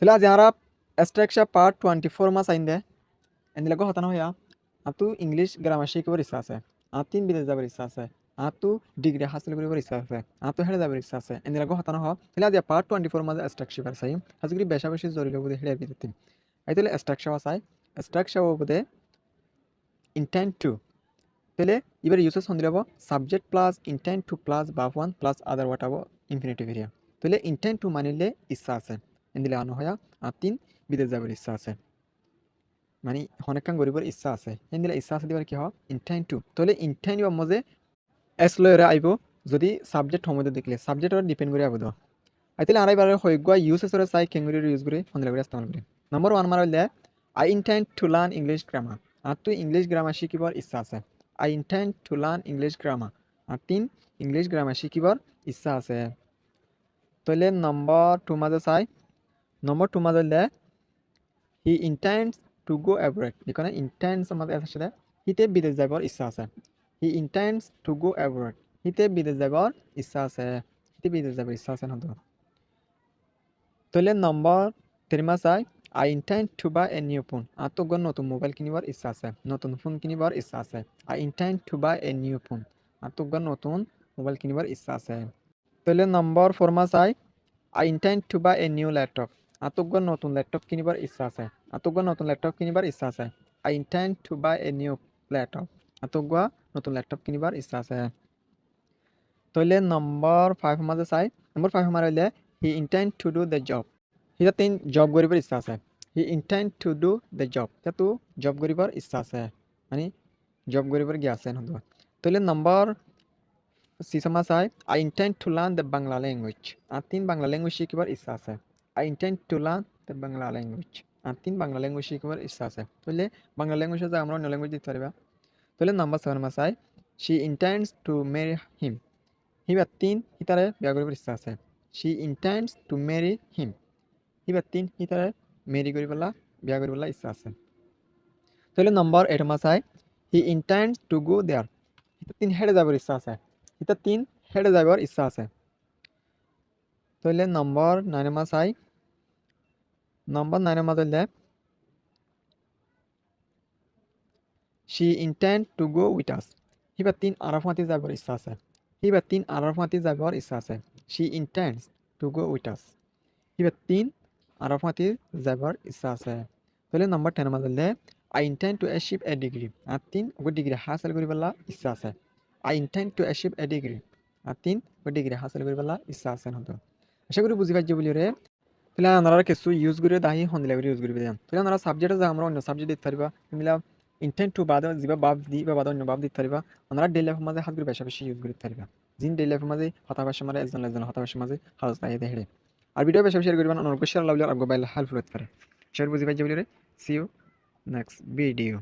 তাহলে আজ আমরা স্ট্রাকচার পার্ট 24 মাস আইন দে এন্দিলাগো হতানো হইয়া আতু ইংলিশ গ্রামার শিখিবার ইচ্ছা আছে আতিন বিদেশ যাবার ইচ্ছা আছে আতু ডিগ্রি হাসিল করিবার ইচ্ছা আছে আতু হেড়ে যাবার ইচ্ছা আছে এন্দিলাগো হতানো হ তাহলে আজ পার্ট 24 মাস স্ট্রাকচার সাই হাজুরি বেশা বেশি জরিল বুদে হেড়ে বিতে আই তাহলে স্ট্রাকচার আছে স্ট্রাকচার বুদে ইন্টেন্ট টু তাহলে এবার ইউসেস হন্দিলাব subject plus intent to plus verb one plus other what আবো ইনফিনিটিভ এরিয়া তাহলে ইন্টেন্ট টু মানিলে ইচ্ছা আছে এন্দিলে আনো হয়া আতিন বিদেশ যাবার ইচ্ছা আছে মানে হনেকাং গরিবর ইচ্ছা আছে এন্দিলে ইচ্ছা আছে দিবার কি হয় ইন্টেন্ট টু তাহলে ইন্টেন্ট বা মজে এস লয়রে আইব যদি সাবজেক্ট সমুদ্র দেখলে সাবজেক্ট আর ডিপেন্ড করে আবদ আইতালে আড়াই বারে হইগুয়া ইউসেসরে চাই কেঙ্গুরি ইউজ করে হন্দিলা করে ইস্তেমাল করে নম্বর 1 মারা হইলে I intent to learn English grammar আর তুই ইংলিশ গ্রামার শিখিবার ইচ্ছা আছে I intent to learn English grammar আর তিন ইংলিশ গ্রামার শিখিবার ইচ্ছা আছে তাহলে নম্বর 2 মাঝে চাই নম্বর 2 মাঝে হইলে হি ইন্টেন্ডস টু গো অ্যাব্রড এখানে ইন্টেন্ডস আমাদের সাথে হিতে বিদেশ যাবার ইচ্ছা আছে হি ইন্টেন্ডস টু গো অ্যাব্রড হিতে বিদেশ যাবার ইচ্ছা আছে হিতে বিদেশ যাবার ইচ্ছা আছে না তাহলে নম্বর 3 মাস চাই I intend to buy a new phone আর তো নতুন মোবাইল কিনিবার ইচ্ছা আছে নতুন ফোন কিনিবার ইচ্ছা আছে I intend to buy a new phone আর তো নতুন মোবাইল কিনিবার ইচ্ছা আছে তাহলে নম্বর 4 মাস চাই I intend to buy a new laptop আর তো নতুন ল্যাপটপ কিনিবার ইচ্ছা আছে আর তো নতুন ল্যাপটপ কিনিবার ইচ্ছা আছে I intend to buy a new laptop আর তো নতুন ল্যাপটপ কিনিবার ইচ্ছা আছে তাহলে নম্বর 5 মাঝে চাই নম্বর 5 মার হইলে he intend to do the job হিটা তিন জব করিবার ইচ্ছা আছে he intend to do the job তো জব করিবার ইচ্ছা আছে মানে জব করিবার গিয়ে আছে নতুন তাহলে নম্বর 6 মাস চাই I intend to learn the Bangla language আর তিন বাংলা ল্যাঙ্গুয়েজ শিখিবার ইচ্ছা আছে I intend to learn the Bangla language আর তিন বাংলা ল্যাঙ্গুয়েজ শিখিবার ইচ্ছা আছে তাহলে বাংলা ল্যাঙ্গুয়েজে যে আমরা অন্য ল্যাঙ্গুয়েজ দিতে পারিবা তাহলে নম্বর 7 মাস চাই শি ইন্টেন্ডস টু ম্যারি হিম হিবার তিন হিতারে বিয়া করিবার ইচ্ছা আছে শি ইন্টেন্ডস টু ম্যারি হিম হিবার তিন হিতারে মেরি করিবেলা বিয়া করিবেলা ইচ্ছা আছে তাহলে নম্বর 8 মাস চাই হি ইন্টেন্ডস টু গো দেয়ার হিতা তিন হেডে যাবার ইচ্ছা আছে হিতা তিন হেডে যাবার ইচ্ছা আছে তাহলে নম্বর 9 মাস চাই নম্বর 9 মাস হইলে শি intend to go with us হিবার তিন আরাফাতি যাবার ইচ্ছা আছে হিবার তিন আরাফাতি যাবার ইচ্ছা আছে শি intends to go with us হিবার তিন আরাফাতি যাবার ইচ্ছা আছে তাহলে নম্বর 10 মাস হইলে I intend to achieve a degree আর তিন ওকে ডিগ্রি হাসিল করিবেলা ইচ্ছা আছে I intend to achieve a degree আর তিন ওকে ডিগ্রি হাসিল করিবেলা ইচ্ছা আছে হতো আশা করি বুঝি পাইছি বলি রে তাহলে আপনারা কিছু ইউজ করে দাহি হন্দিলা করে ইউজ করে দেন তাহলে আপনারা সাবজেক্টে যা আমরা অন্য সাবজেক্ট দিতে পারিবা মিলা ইন্টেন্ট টু বাদ যিবা বাব দি বা বাদ অন্য বাব দিতে পারিবা আপনারা ডেইলি লাইফের মাঝে হাত করে বেশি বেশি ইউজ করতে পারিবা জিন ডেইলি লাইফের মাঝে হতাবাসের মাঝে একজন হতাবাসের মাঝে হাউস দাহি দেহে আর ভিডিও বেশি শেয়ার করবেন অনুরোধ শেয়ার লাভ আর গো বাইল হেল্প করতে পারে শেয়ার বুঝি পাইছি বলি রে সি ইউ নেক্সট ভিডিও